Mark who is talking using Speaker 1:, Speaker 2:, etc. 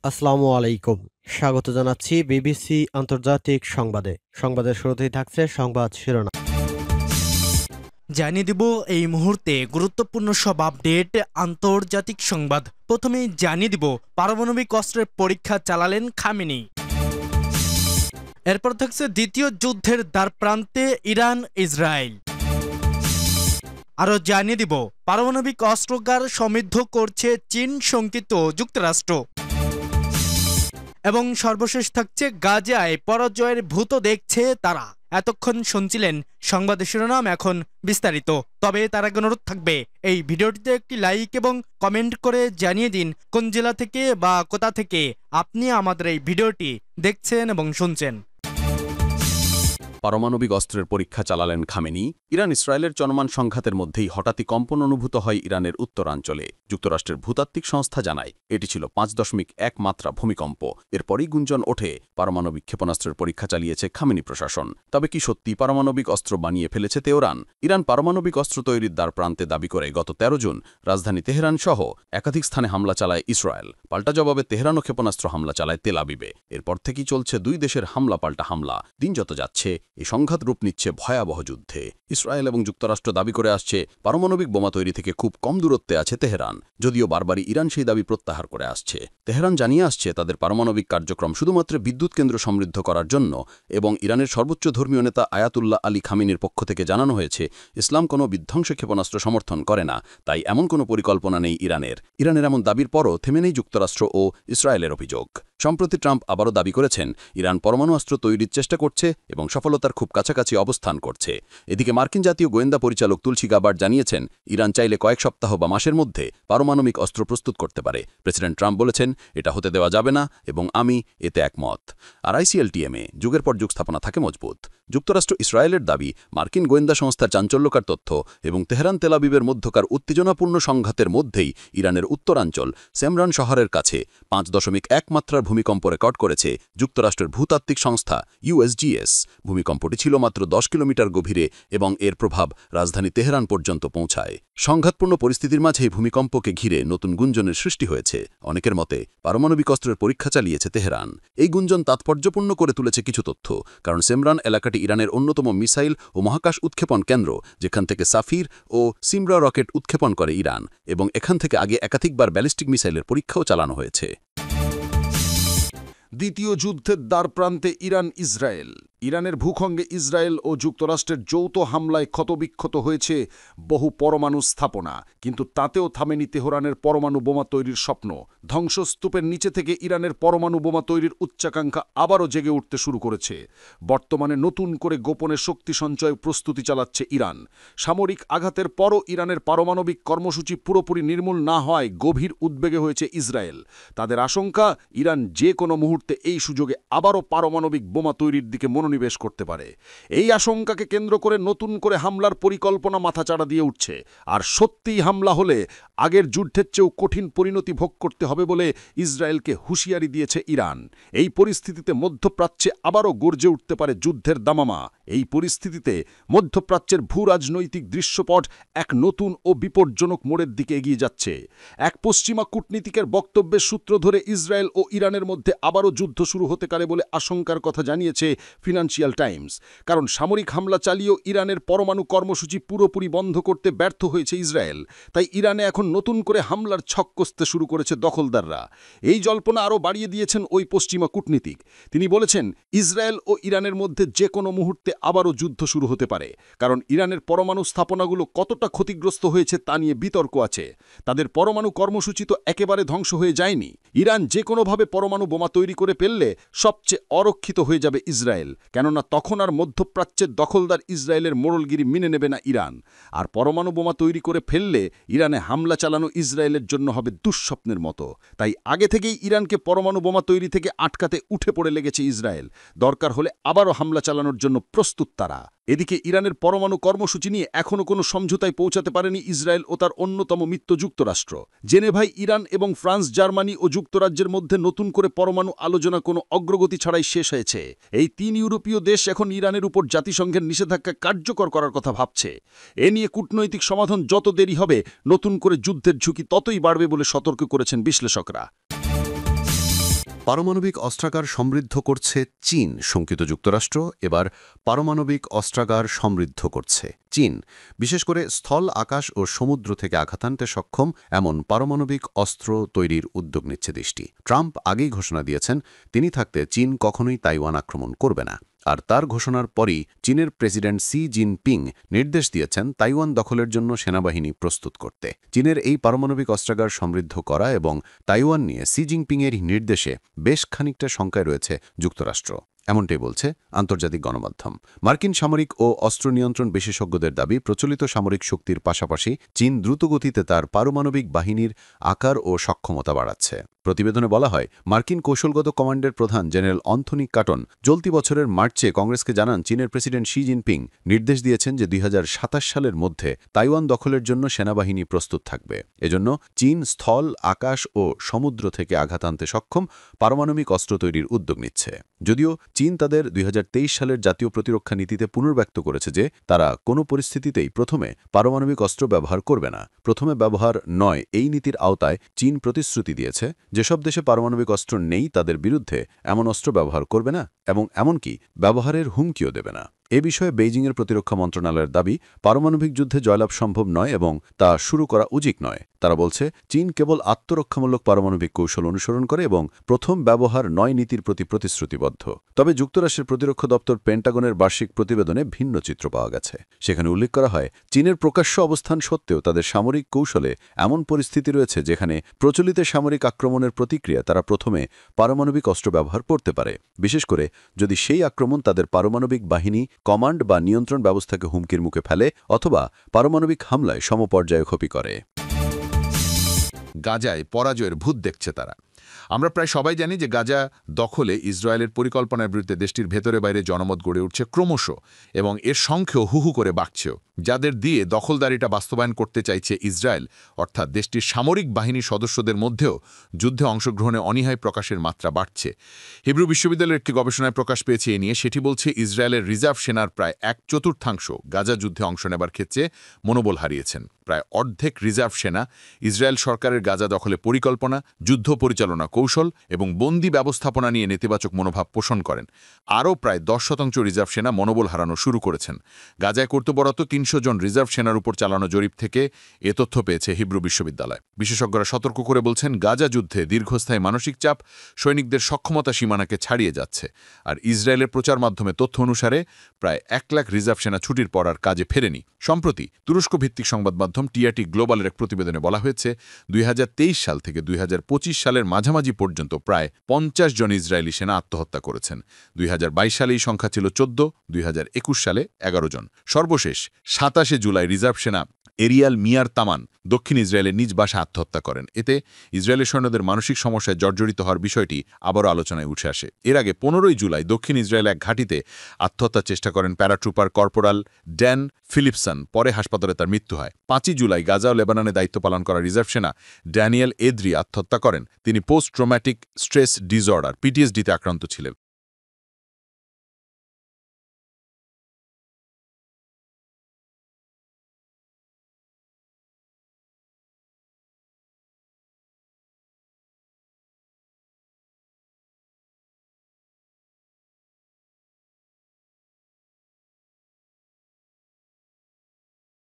Speaker 1: আসসালামু আলাইকুম। স্বাগত জানাচ্ছি বিবিসি আন্তর্জাতিক সংবাদে। সংবাদের শুরুতেই থাকছে সংবাদ শিরোনাম।
Speaker 2: জানিয়ে দিব এই মুহূর্তে গুরুত্বপূর্ণ সব আপডেট আন্তর্জাতিক সংবাদ। প্রথমেই জানিয়ে দিব পারমাণবিক অস্ত্রের পরীক্ষা চালালেন খামেনি। এরপর থাকছে দ্বিতীয় যুদ্ধের দ্বারপ্রান্তে ইরান ইসরায়েল। আরও জানিয়ে দিব পারমাণবিক অস্ত্রাগার সমৃদ্ধ করছে চীন শঙ্কিত যুক্তরাষ্ট্র। এবং সর্বশেষ থাকছে গাজায় পরাজয়ের ভূত দেখছে তারা। এতক্ষণ শুনছিলেন সংবাদের শিরোনাম, এখন বিস্তারিত। তবে তার আগে অনুরোধ থাকবে এই ভিডিওটিতে একটি লাইক এবং কমেন্ট করে জানিয়ে দিন কোন জেলা থেকে বা কোথা থেকে আপনি আমাদের এই ভিডিওটি দেখছেন এবং শুনছেন।
Speaker 3: পারমাণবিক অস্ত্রের পরীক্ষা চালালেন খামেনি। ইরান ইসরায়েলের চলমান সংঘাতের মধ্যেই হঠাৎই কম্পন অনুভূত হয় ইরানের উত্তরাঞ্চলে। যুক্তরাষ্ট্রের ভূতাত্ত্বিক সংস্থা জানায় এটি ছিল 5.1 মাত্রা ভূমিকম্প। এরপরই গুঞ্জন ওঠে পারমাণবিক ক্ষেপণাস্ত্রের পরীক্ষা চালিয়েছে খামেনি প্রশাসন। তবে কি সত্যি পারমাণবিক অস্ত্র বানিয়ে ফেলেছে তেহরান? ইরান পারমাণবিক অস্ত্র তৈরির দ্বারপ্রান্তে দাবি করে গত 13 জুন রাজধানী তেহরান সহ একাধিক স্থানে হামলা চালায় ইসরায়েল। পাল্টা জবাবে তেহরানও ক্ষেপণাস্ত্র হামলা চালায় তেল আবিবে। এরপর থেকেই চলছে দুই দেশের হামলা পাল্টা হামলা। দিন যত যাচ্ছে এই সংঘাত রূপ নিচ্ছে ভয়াবহ যুদ্ধে। ইসরায়েল এবং যুক্তরাষ্ট্র দাবি করে আসছে পারমাণবিক বোমা তৈরি থেকে খুব কম দূরত্বে আছে তেহরান, যদিও বারবারই ইরান সেই দাবি প্রত্যাহার করে আসছে। তেহরান জানিয়ে আসছে তাদের পারমাণবিক কার্যক্রম শুধুমাত্র বিদ্যুৎ কেন্দ্র সমৃদ্ধ করার জন্য, এবং ইরানের সর্বোচ্চ ধর্মীয় নেতা আয়াতুল্লাহ আলী খামেনির পক্ষ থেকে জানানো হয়েছে ইসলাম কোনো বিধ্বংসী ক্ষেপণাস্ত্র সমর্থন করে না, তাই এমন কোনো পরিকল্পনা নেই ইরানের এমন দাবির পরও থেমে নেই যুক্তরাষ্ট্র ও ইসরায়েলের অভিযোগ। সম্প্রতি ট্রাম্প আবারও দাবি করেছেন ইরান পরমাণু অস্ত্র তৈরির চেষ্টা করছে এবং সফলতার খুব কাছাকাছি অবস্থান করছে। এদিকে মার্কিন জাতীয় গোয়েন্দা পরিচালক তুলসী গাবার্ড জানিয়েছেন ইরান চাইলে কয়েক সপ্তাহ বা মাসের মধ্যে পারমাণবিক অস্ত্র প্রস্তুত করতে পারে। প্রেসিডেন্ট ট্রাম্প বলেছেন এটা হতে দেওয়া যাবে না এবং আমি এতে একমত। আর আইসিএলটিএমে যুগের পর যুগ স্থাপনা থাকে মজবুত। যুক্তরাষ্ট্র ইসরায়েলের দাবি মার্কিন গোয়েন্দা সংস্থার চাঞ্চল্যকর তথ্য এবং তেহরান তেল আবিবের মধ্যকার উত্তেজনাপূর্ণ সংঘাতের মধ্যেই ইরানের উত্তরাঞ্চল সেমরান শহরের কাছে 5.1 মাত্রার ভূমিকম্প রেকর্ড করেছে যুক্তরাষ্ট্রের ভূতাত্ত্বিক সংস্থা ইউএসজিএস। ভূমিকম্পটি ছিল মাত্র 10 কিলোমিটার গভীরে এবং এর প্রভাব রাজধানী তেহরান পর্যন্ত পৌঁছায়। সংঘাতপূর্ণ পরিস্থিতির মাঝে ভূমিকম্পকে ঘিরে নতুন গুঞ্জনের সৃষ্টি হয়েছে। অনেকের মতে পারমাণবিক অস্ত্রের পরীক্ষা চালিয়েছে তেহরান। এই গুঞ্জন তাৎপর্যপূর্ণ করে তুলেছে কিছু তথ্য, কারণ সেমরান এলাকাটি ইরানের অন্যতম মিসাইল ও মহাকাশ উৎক্ষেপণ কেন্দ্র, যেখান থেকে সাফির ও সিমরা রকেট উৎক্ষেপণ করে ইরান, এবং এখান থেকে আগে একাধিকবার ব্যালিস্টিক মিসাইলের পরীক্ষাও চালানো হয়েছে।
Speaker 4: দ্বিতীয় যুদ্ধের দ্বারপ্রান্তে ইরান ইসরায়েল। ইরানের ভূখণ্ডে ইসরায়েল ও যুক্তরাষ্ট্রের যৌথ হামলায় ক্ষতবিক্ষত হয়েছে বহু পরমাণু স্থাপনা, কিন্তু তাতেও থামেনি তেহরানের পরমাণু বোমা তৈরির স্বপ্ন। ধ্বংসস্তূপের নিচে থেকে ইরানের পরমাণু বোমা তৈরির উচ্চাকাঙ্ক্ষা আবারও জেগে উঠতে শুরু করেছে। বর্তমানে নতুন করে গোপনে শক্তি সঞ্চয় প্রস্তুতি চালাচ্ছে ইরান। সামরিক আঘাতের পরও ইরানের পারমাণবিক কর্মসূচি পুরোপুরি নির্মূল না হওয়ায় গভীর উদ্বেগে হয়েছে ইসরায়েল। তাদের আশঙ্কা ইরান যে কোনো মুহূর্তে এই সুযোগে আবারও পারমাণবিক বোমা তৈরির দিকে মনোনিবেশ করতে পারে। এই আশঙ্কাকে কেন্দ্র করে নতুন করে হামলার পরিকল্পনা মাথাচাড়া দিয়ে উঠছে। আর সত্যিই হামলা হলে আগের যুদ্ধের চেয়েও কঠিন পরিণতি ভোগ করতে হবে বলে ইসরায়েলকে হুঁশিয়ারি দিয়েছে ইরান। এই পরিস্থিতিতে মধ্যপ্রাচ্যে আবারও গর্জে উঠতে পারে যুদ্ধের দামামা। এই পরিস্থিতিতে মধ্যপ্রাচ্যের ভূ রাজনৈতিক দৃশ্যপট এক নতুন ও বিপজ্জনক মোড়ের দিকে এগিয়ে যাচ্ছে। এক পশ্চিমা কূটনীতিকের বক্তব্যের সূত্র ধরে ইসরায়েল ও ইরানের মধ্যে আবারও যুদ্ধ শুরু হতে পারে বলে আশঙ্কার কথা জানিয়েছে ফিনান্সিয়াল টাইমস। কারণ সামরিক হামলা চালিয়েও ইরানের পরমাণু কর্মসূচি পুরোপুরি বন্ধ করতে ব্যর্থ হয়েছে ইসরায়েল। তাই ইরানে এখন নতুন করে হামলার ছক কষতে শুরু করেছে দখলদাররা। এই জল্পনা আরও বাড়িয়ে দিয়েছেন ওই পশ্চিমা কূটনীতিক। তিনি বলেছেন ইসরায়েল ও ইরানের মধ্যে যে কোনো মুহূর্তে আবারও যুদ্ধ শুরু হতে পারে, কারণ ইরানের পরমাণু স্থাপনাগুলো কতটা ক্ষতিগ্রস্ত হয়েছে তা নিয়ে বিতর্ক আছে। তাদের পরমাণু কর্মসূচি তো একেবারে ধ্বংস হয়ে যায়নি। ইরান যে কোনোভাবে পরমাণু বোমা তৈরি করে ফেললে সবচেয়ে অরক্ষিত হয়ে যাবে ইসরায়েল, কেননা তখন আর মধ্যপ্রাচ্যের দখলদার ইসরায়েলের মোড়লগিরি মেনে নেবে না ইরান। আর পরমাণু বোমা তৈরি করে ফেললে ইরানে হামলা চালানো ইসরায়েলের জন্য হবে দুঃস্বপ্নের মতো। তাই আগে থেকেই ইরানকে পরমাণু বোমা তৈরি থেকে আটকাতে উঠে পড়ে লেগেছে ইসরায়েল। দরকার হলে আবারও হামলা চালানোর জন্য প্রস্তুত তারা। এদিকে ইরানের পরমাণু কর্মসূচি নিয়ে এখনও কোনো সমঝোতায় পৌঁছাতে পারেনি ইসরায়েল ও তার অন্যতম মিত্র যুক্তরাষ্ট্র। জেনেভায় ইরান এবং ফ্রান্স, জার্মানি ও যুক্তরাজ্যের মধ্যে নতুন করে পরমাণু আলোচনা কোনো অগ্রগতি ছাড়াই শেষ হয়েছে। এই 3 ইউরোপীয় দেশ এখন ইরানের উপর জাতিসংঘের নিষেধাজ্ঞা কার্যকর করার কথা ভাবছে। এ নিয়ে কূটনৈতিক সমাধান যত দেরি হবে নতুন করে যুদ্ধের ঝুঁকি ততই বাড়বে বলে সতর্ক করেছেন বিশ্লেষকরা।
Speaker 3: পারমাণবিক অস্ত্রাগার সমৃদ্ধ করছে চীন। শঙ্কিত যুক্তরাষ্ট্র এবার পারমাণবিক অস্ত্রাগার সমৃদ্ধ করছে চীন। বিশেষ করে স্থল, আকাশ ও সমুদ্র থেকে আঘাত আনতে সক্ষম এমন পারমাণবিক অস্ত্র তৈরির উদ্যোগ নিচ্ছে দেশটি। ট্রাম্প আগেই ঘোষণা দিয়েছেন তিনি থাকতে চীন কখনোই তাইওয়ান আক্রমণ করবে না। আর তার ঘোষণার পরই চীনের প্রেসিডেন্ট শি জিনপিং নির্দেশ দিয়েছেন তাইওয়ান দখলের জন্য সেনাবাহিনী প্রস্তুত করতে। চীনের এই পারমাণবিক অস্ত্রাগার সমৃদ্ধ করা এবং তাইওয়ান নিয়ে শি জিনপিংয়ের নির্দেশে বেশ খানিকটা শঙ্কায় রয়েছে যুক্তরাষ্ট্র, এমনটাই বলছে আন্তর্জাতিক গণমাধ্যম। মার্কিন সামরিক ও অস্ত্র নিয়ন্ত্রণ বিশেষজ্ঞদের দাবি, প্রচলিত সামরিক শক্তির পাশাপাশি চীন দ্রুতগতিতে তার পারমাণবিক বাহিনীর আকার ও সক্ষমতা বাড়াচ্ছে। প্রতিবেদনে বলা হয়, মার্কিন কৌশলগত কমান্ডের প্রধান জেনারেল অ্যান্থনি কাটন চলতি বছরের মার্চে কংগ্রেসকে জানান চীনের প্রেসিডেন্ট শি জিনপিং নির্দেশ দিয়েছেন যে 2027 সালের মধ্যে তাইওয়ান দখলের জন্য সেনাবাহিনী প্রস্তুত থাকবে। এজন্য চীন স্থল, আকাশ ও সমুদ্র থেকে আঘাত আনতে সক্ষম পারমাণবিক অস্ত্র তৈরির উদ্যোগ নিচ্ছে। যদিও চীন তাদের 2023 সালের জাতীয় প্রতিরক্ষা নীতিতে পুনর্ব্যক্ত করেছে যে তারা কোনো পরিস্থিতিতেই প্রথমে পারমাণবিক অস্ত্র ব্যবহার করবে না। প্রথমে ব্যবহার নয়, এই নীতির আওতায় চীন প্রতিশ্রুতি দিয়েছে যেসব দেশে পারমাণবিক অস্ত্র নেই তাদের বিরুদ্ধে এমন অস্ত্র ব্যবহার করবে না এবং এমনকি ব্যবহারের হুমকিও দেবে না। এ বিষয়ে বেইজিংয়ের প্রতিরক্ষা মন্ত্রণালয়ের দাবি, পারমাণবিক যুদ্ধে জয়লাভ সম্ভব নয় এবং তা শুরু করা উচিত নয়। তারা বলছে, চীন কেবল আত্মরক্ষামূলক পারমাণবিক কৌশল অনুসরণ করে এবং প্রথম ব্যবহার নয় নীতির প্রতি প্রতিশ্রুতিবদ্ধ। তবে যুক্তরাষ্ট্রের প্রতিরক্ষা দপ্তর পেন্টাগনের বার্ষিক প্রতিবেদনে ভিন্ন চিত্র পাওয়া গেছে। সেখানে উল্লেখ করা হয়, চীনের প্রকাশ্য অবস্থান সত্ত্বেও তাদের সামরিক কৌশলে এমন পরিস্থিতি রয়েছে যেখানে প্রচলিত সামরিক আক্রমণের প্রতিক্রিয়া তারা প্রথমে পারমাণবিক অস্ত্র ব্যবহার করতে পারে, বিশেষ করে যদি সেই আক্রমণ তাদের পারমাণবিক বাহিনী, কমান্ড বা নিয়ন্ত্রণ ব্যবস্থাকে হুমকির মুখে ফেলে অথবা পারমাণবিক হামলায় সমপর্যায়ে ক্ষতি করে।
Speaker 4: গাজায় পরাজয়ের ভূত দেখছে তারা। আমরা প্রায় সবাই জানি যে গাজা দখলে ইসরায়েলের পরিকল্পনার বিরুদ্ধে দেশটির ভেতরে বাইরে জনমত গড়ে উঠছে ক্রমশ, এবং এর সংখ্যেও হুহু করে বাড়ছেও। যাদের দিয়ে দখলদারিটা বাস্তবায়ন করতে চাইছে ইসরায়েল, অর্থাৎ দেশটির সামরিক বাহিনীর সদস্যদের মধ্যেও যুদ্ধে অংশগ্রহণে অনীহায় প্রকাশের মাত্রা বাড়ছে। হিব্রু বিশ্ববিদ্যালয়ের একটি গবেষণায় প্রকাশ পেয়েছে এ নিয়ে। সেটি বলছে, ইসরায়েলের রিজার্ভ সেনার প্রায় 1/4 গাজা যুদ্ধে অংশ নেবার ক্ষেত্রে মনোবল হারিয়েছেন। প্রায় অর্ধেক রিজার্ভ সেনা ইসরায়েল সরকারের গাজা দখলে পরিকল্পনা, যুদ্ধ পরিচালনা কৌশল এবং বন্দি ব্যবস্থাপনা নিয়ে নেতিবাচক মনোভাব পোষণ করেন। আরও প্রায় 10% রিজার্ভ সেনা মনোবল হারানো শুরু করেছেন। গাজায় কর্তব্যরত 300 জন রিজার্ভ সেনার উপর চালানো জরিপ থেকে এ তথ্য পেয়েছে হিব্রু বিশ্ববিদ্যালয়। বিশেষজ্ঞরা সতর্ক করে বলছেন, গাজা যুদ্ধে দীর্ঘস্থায়ী মানসিক চাপ সৈনিকদের সক্ষমতা সীমানাকে ছাড়িয়ে যাচ্ছে। আর ইসরায়েলের প্রচার মাধ্যমে তথ্য অনুসারে প্রায় 1 লাখ রিজার্ভ সেনা ছুটির পর আর কাজে ফেরেনি। সম্প্রতি তুরস্ক ভিত্তিক সংবাদ মাধ্যম টিআরটি গ্লোবালের এক প্রতিবেদনে বলা হয়েছে, 2023 সাল থেকে 2025 সালের মাঝামাঝি পর্যন্ত প্রায় 50 জন ইসরায়েলি সেনা আত্মহত্যা করেছেন। 2022 সালে এই সংখ্যা ছিল 14, 2021 সালে 11 জন। সর্বশেষ 27 জুলাই রিজার্ভ সেনা এরিয়াল মিয়ার তামান দক্ষিণ ইসরায়েলের নিজ বাসায় আত্মহত্যা করেন। এতে ইসরায়েলের সৈন্যদের মানসিক সমস্যায় জর্জরিত হওয়ার বিষয়টি আবারও আলোচনায় উঠে আসে। এর আগে 15 জুলাই দক্ষিণ ইসরায়েল এক ঘাঁটিতে আত্মহত্যার চেষ্টা করেন প্যারাট্রুপার কর্পোরাল ড্যান ফিলিপসন, পরে হাসপাতালে তার মৃত্যু হয়। 5 জুলাই গাজা ও লেবাননে দায়িত্ব পালন করা রিজার্ভ সেনা ড্যানিয়েল এদ্রি আত্মহত্যা করেন। তিনি পোস্ট ট্রমাটিক স্ট্রেস ডিসঅর্ডার PTSD-তে আক্রান্ত ছিলেন।